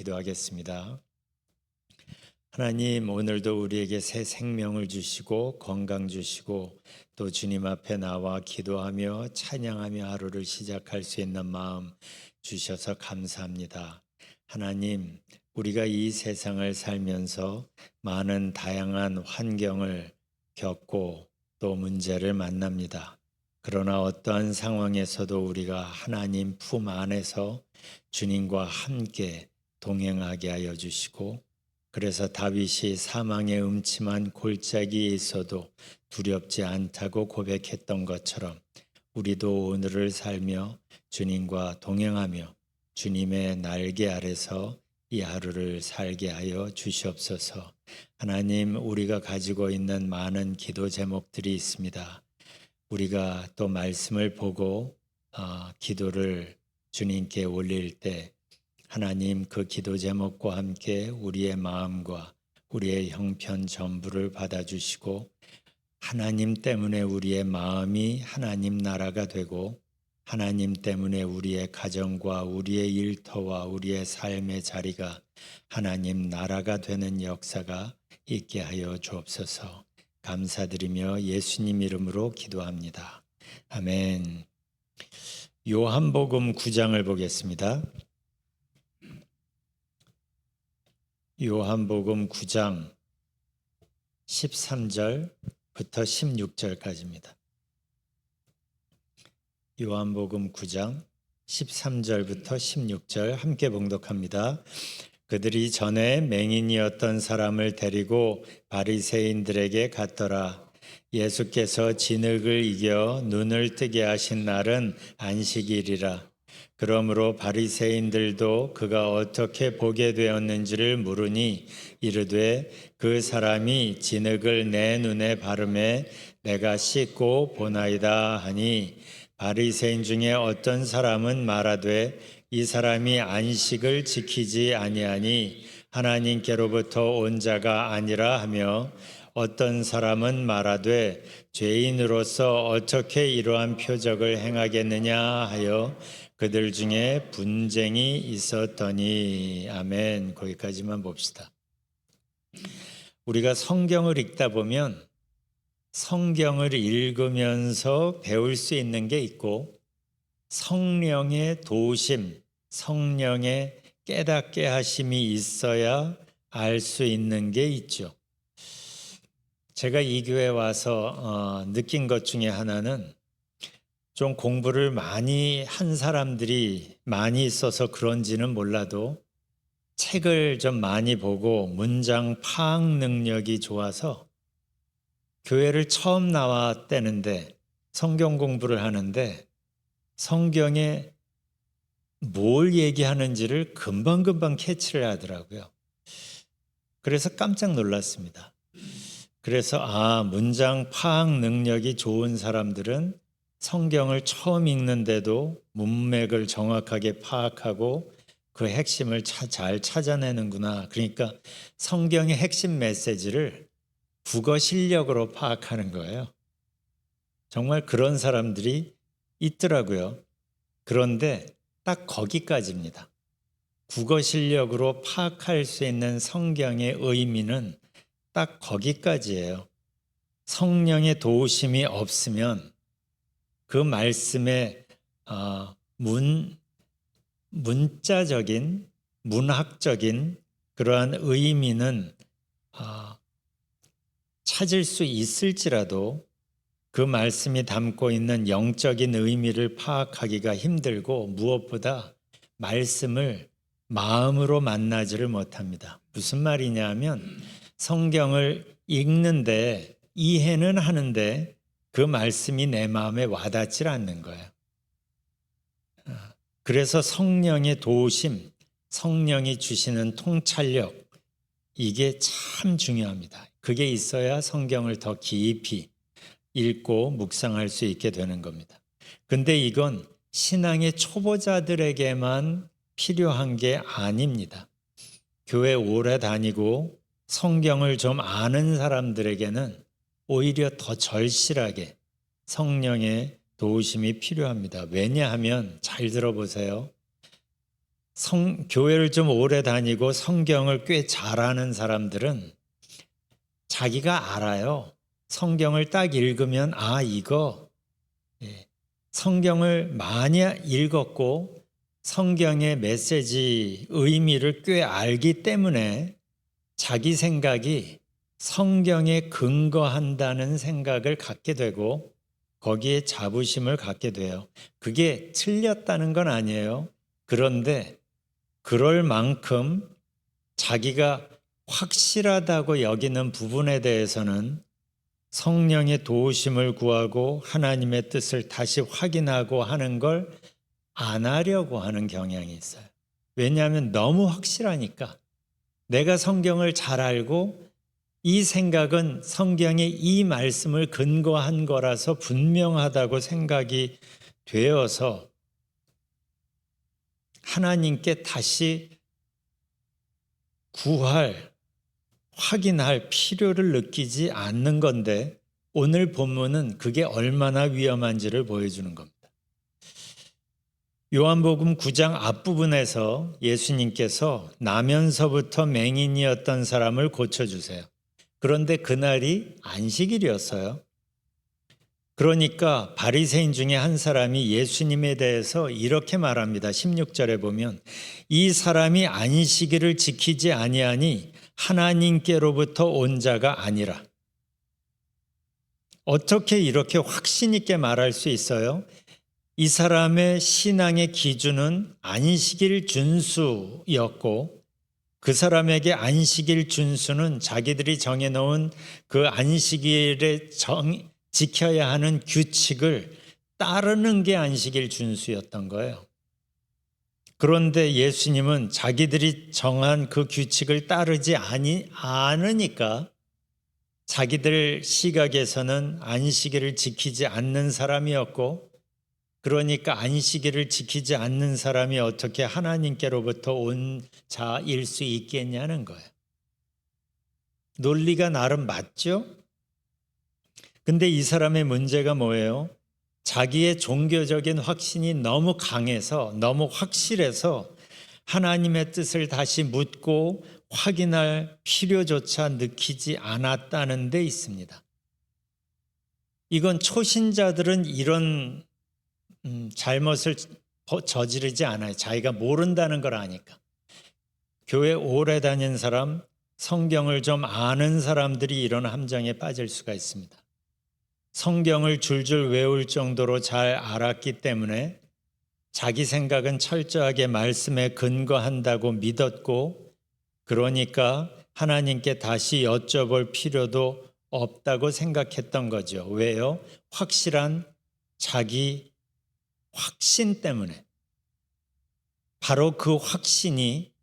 기도하겠습니다. 하나님, 오늘도 우리에게 새 생명을 주시고 건강 주시고 또 주님 앞에 나와 기도하며 찬양하며 하루를 시작할 수 있는 마음 주셔서 감사합니다. 하나님, 우리가 이 세상을 살면서 많은 다양한 환경을 겪고 또 문제를 만납니다. 그러나 어떠한 상황에서도 우리가 하나님 품 안에서 주님과 함께 동행하게 하여 주시고, 그래서 다윗이 사망의 음침한 골짜기에 있어도 두렵지 않다고 고백했던 것처럼 우리도 오늘을 살며 주님과 동행하며 주님의 날개 아래서 이 하루를 살게 하여 주시옵소서. 하나님, 우리가 가지고 있는 많은 기도 제목들이 있습니다. 우리가 또 말씀을 보고 기도를 주님께 올릴 때 하나님, 그 기도 제목과 함께 우리의 마음과 우리의 형편 전부를 받아주시고 하나님 때문에 우리의 마음이 하나님 나라가 되고 하나님 때문에 우리의 가정과 우리의 일터와 우리의 삶의 자리가 하나님 나라가 되는 역사가 있게 하여 주옵소서. 감사드리며 예수님 이름으로 기도합니다. 아멘. 요한복음 9장을 보겠습니다. 요한복음 9장 13절부터 16절까지입니다. 요한복음 9장 13절부터 16절 함께 봉독합니다. 그들이 전에 맹인이었던 사람을 데리고 바리새인들에게 갔더라. 예수께서 진흙을 이겨 눈을 뜨게 하신 날은 안식일이라. 그러므로 바리새인들도 그가 어떻게 보게 되었는지를 물으니 이르되 그 사람이 진흙을 내 눈에 바르매 내가 씻고 보나이다 하니, 바리새인 중에 어떤 사람은 말하되 이 사람이 안식을 지키지 아니하니 하나님께로부터 온 자가 아니라 하며, 어떤 사람은 말하되 죄인으로서 어떻게 이러한 표적을 행하겠느냐 하여 그들 중에 분쟁이 있었더니. 아멘. 거기까지만 봅시다. 우리가 성경을 읽다 보면 성경을 읽으면서 배울 수 있는 게 있고 성령의 도우심, 성령의 깨닫게 하심이 있어야 알 수 있는 게 있죠. 제가 이 교회 와서 느낀 것 중에 하나는 좀 공부를 많이 한 사람들이 많이 있어서 그런지는 몰라도 책을 좀 많이 보고 문장 파악 능력이 좋아서 교회를 처음 나왔다는데 성경 공부를 하는데 성경에 뭘 얘기하는지를 금방금방 캐치를 하더라고요. 그래서 깜짝 놀랐습니다. 그래서 문장 파악 능력이 좋은 사람들은 성경을 처음 읽는데도 문맥을 정확하게 파악하고 그 핵심을 잘 찾아내는구나. 그러니까 성경의 핵심 메시지를 국어 실력으로 파악하는 거예요. 정말 그런 사람들이 있더라고요. 그런데 딱 거기까지입니다. 국어 실력으로 파악할 수 있는 성경의 의미는 딱 거기까지예요. 성령의 도우심이 없으면 그 말씀의 문자적인 문학적인 그러한 의미는 찾을 수 있을지라도 그 말씀이 담고 있는 영적인 의미를 파악하기가 힘들고 무엇보다 말씀을 마음으로 만나지를 못합니다. 무슨 말이냐 하면 성경을 읽는데 이해는 하는데 그 말씀이 내 마음에 와닿질 않는 거예요. 그래서 성령의 도우심, 성령이 주시는 통찰력, 이게 참 중요합니다. 그게 있어야 성경을 더 깊이 읽고 묵상할 수 있게 되는 겁니다. 근데 이건 신앙의 초보자들에게만 필요한 게 아닙니다. 교회 오래 다니고 성경을 좀 아는 사람들에게는 오히려 더 절실하게 성령의 도우심이 필요합니다. 왜냐하면 잘 들어보세요. 교회를 좀 오래 다니고 성경을 꽤 잘하는 사람들은 자기가 알아요. 성경을 딱 읽으면 이거 성경을 많이 읽었고 성경의 메시지 의미를 꽤 알기 때문에 자기 생각이 성경에 근거한다는 생각을 갖게 되고 거기에 자부심을 갖게 돼요. 그게 틀렸다는 건 아니에요. 그런데 그럴 만큼 자기가 확실하다고 여기는 부분에 대해서는 성령의 도우심을 구하고 하나님의 뜻을 다시 확인하고 하는 걸 안 하려고 하는 경향이 있어요. 왜냐하면 너무 확실하니까. 내가 성경을 잘 알고 이 생각은 성경의 이 말씀을 근거한 거라서 분명하다고 생각이 되어서 하나님께 다시 확인할 필요를 느끼지 않는 건데 오늘 본문은 그게 얼마나 위험한지를 보여주는 겁니다. 요한복음 9장 앞부분에서 예수님께서 나면서부터 맹인이었던 사람을 고쳐주세요. 그런데 그날이 안식일이었어요. 그러니까 바리새인 중에 한 사람이 예수님에 대해서 이렇게 말합니다. 16절에 보면 이 사람이 안식일을 지키지 아니하니 하나님께로부터 온 자가 아니라. 어떻게 이렇게 확신 있게 말할 수 있어요? 이 사람의 신앙의 기준은 안식일 준수였고 그 사람에게 안식일 준수는 자기들이 정해놓은 그 안식일에 지켜야 하는 규칙을 따르는 게 안식일 준수였던 거예요. 그런데 예수님은 자기들이 정한 그 규칙을 따르지 않으니까 자기들 시각에서는 안식일을 지키지 않는 사람이었고 그러니까 안식일을 지키지 않는 사람이 어떻게 하나님께로부터 온 자일 수 있겠냐는 거예요. 논리가 나름 맞죠? 근데 이 사람의 문제가 뭐예요? 자기의 종교적인 확신이 너무 강해서 너무 확실해서 하나님의 뜻을 다시 묻고 확인할 필요조차 느끼지 않았다는 데 있습니다. 이건 초신자들은 이런 잘못을 저지르지 않아요. 자기가 모른다는 걸 아니까. 교회 오래 다닌 사람, 성경을 좀 아는 사람들이 이런 함정에 빠질 수가 있습니다. 성경을 줄줄 외울 정도로 잘 알았기 때문에 자기 생각은 철저하게 말씀에 근거한다고 믿었고 그러니까 하나님께 다시 여쭤볼 필요도 없다고 생각했던 거죠. 왜요? 확실한 자기 확신 때문에. 바로 그 확신이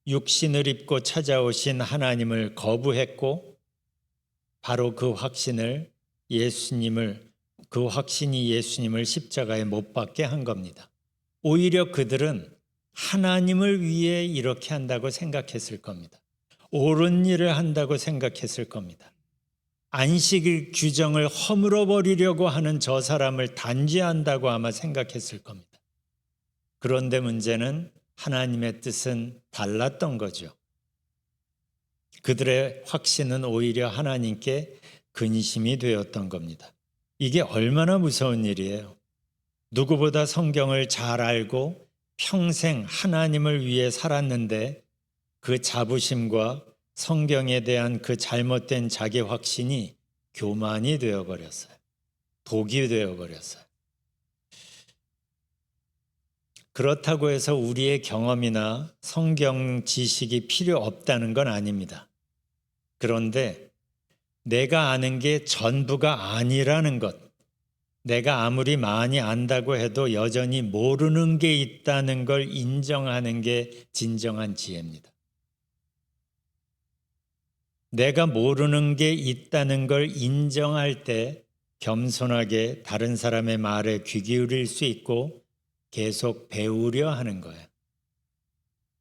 육신을 입고 찾아오신 하나님을 거부했고 바로 그 확신이 예수님을 십자가에 못 박게 한 겁니다. 오히려 그들은 하나님을 위해 이렇게 한다고 생각했을 겁니다. 옳은 일을 한다고 생각했을 겁니다. 안식일 규정을 허물어 버리려고 하는 저 사람을 단죄한다고 아마 생각했을 겁니다. 그런데 문제는 하나님의 뜻은 달랐던 거죠. 그들의 확신은 오히려 하나님께 근심이 되었던 겁니다. 이게 얼마나 무서운 일이에요. 누구보다 성경을 잘 알고 평생 하나님을 위해 살았는데 그 자부심과 성경에 대한 그 잘못된 자기 확신이 교만이 되어버렸어요. 독이 되어버렸어요. 그렇다고 해서 우리의 경험이나 성경 지식이 필요 없다는 건 아닙니다. 그런데 내가 아는 게 전부가 아니라는 것, 내가 아무리 많이 안다고 해도 여전히 모르는 게 있다는 걸 인정하는 게 진정한 지혜입니다. 내가 모르는 게 있다는 걸 인정할 때 겸손하게 다른 사람의 말에 귀 기울일 수 있고 계속 배우려 하는 거예요.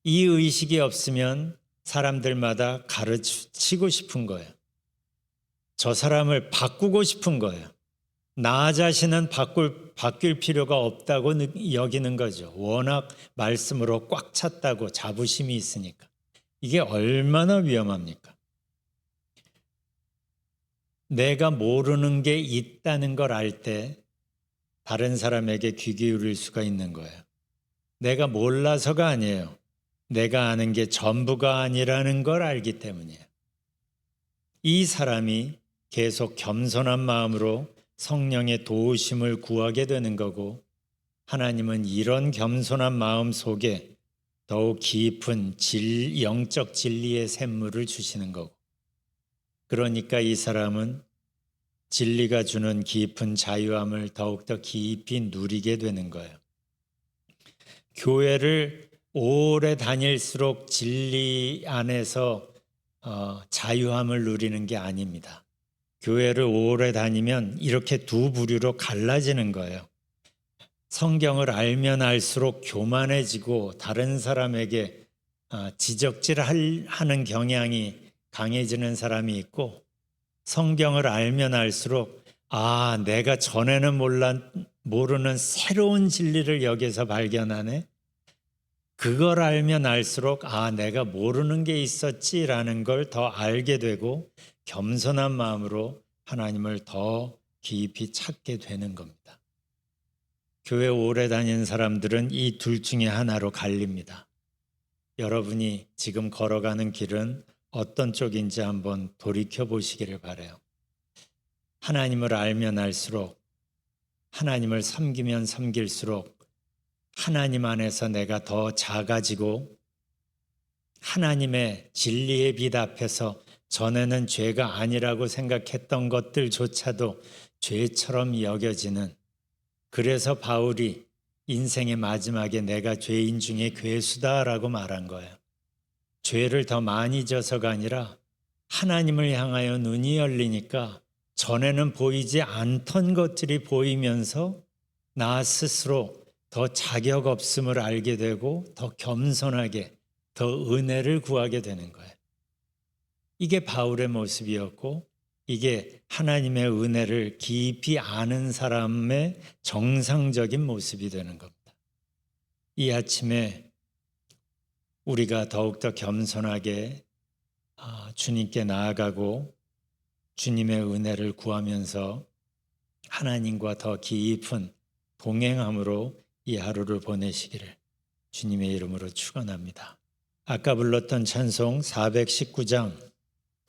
이 의식이 없으면 사람들마다 가르치고 싶은 거예요. 저 사람을 바꾸고 싶은 거예요. 나 자신은 바뀔 필요가 없다고 여기는 거죠. 워낙 말씀으로 꽉 찼다고 자부심이 있으니까. 이게 얼마나 위험합니까? 내가 모르는 게 있다는 걸 알 때 다른 사람에게 귀 기울일 수가 있는 거예요. 내가 몰라서가 아니에요. 내가 아는 게 전부가 아니라는 걸 알기 때문이에요. 이 사람이 계속 겸손한 마음으로 성령의 도우심을 구하게 되는 거고, 하나님은 이런 겸손한 마음 속에 더욱 깊은 영적 진리의 샘물을 주시는 거고, 그러니까 이 사람은 진리가 주는 깊은 자유함을 더욱더 깊이 누리게 되는 거예요. 교회를 오래 다닐수록 진리 안에서 자유함을 누리는 게 아닙니다. 교회를 오래 다니면 이렇게 두 부류로 갈라지는 거예요. 성경을 알면 알수록 교만해지고 다른 사람에게 지적질하는 경향이 강해지는 사람이 있고, 성경을 알면 알수록 내가 전에는 모르는 새로운 진리를 여기서 발견하네. 그걸 알면 알수록 내가 모르는 게 있었지라는 걸 더 알게 되고 겸손한 마음으로 하나님을 더 깊이 찾게 되는 겁니다. 교회 오래 다닌 사람들은 이 둘 중에 하나로 갈립니다. 여러분이 지금 걸어가는 길은 어떤 쪽인지 한번 돌이켜 보시기를 바라요. 하나님을 알면 알수록, 하나님을 섬기면 섬길수록 하나님 안에서 내가 더 작아지고, 하나님의 진리의 빛 앞에서 전에는 죄가 아니라고 생각했던 것들조차도 죄처럼 여겨지는, 그래서 바울이 인생의 마지막에 내가 죄인 중에 괴수다라고 말한 거예요. 죄를 더 많이 져서가 아니라 하나님을 향하여 눈이 열리니까 전에는 보이지 않던 것들이 보이면서 나 스스로 더 자격 없음을 알게 되고 더 겸손하게 더 은혜를 구하게 되는 거예요. 이게 바울의 모습이었고, 이게 하나님의 은혜를 깊이 아는 사람의 정상적인 모습이 되는 겁니다. 이 아침에 우리가 더욱더 겸손하게 주님께 나아가고 주님의 은혜를 구하면서 하나님과 더 깊은 동행함으로 이 하루를 보내시기를 주님의 이름으로 축원합니다. 아까 불렀던 찬송 419장,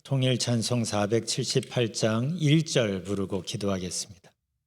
통일 찬송 478장 1절 부르고 기도하겠습니다.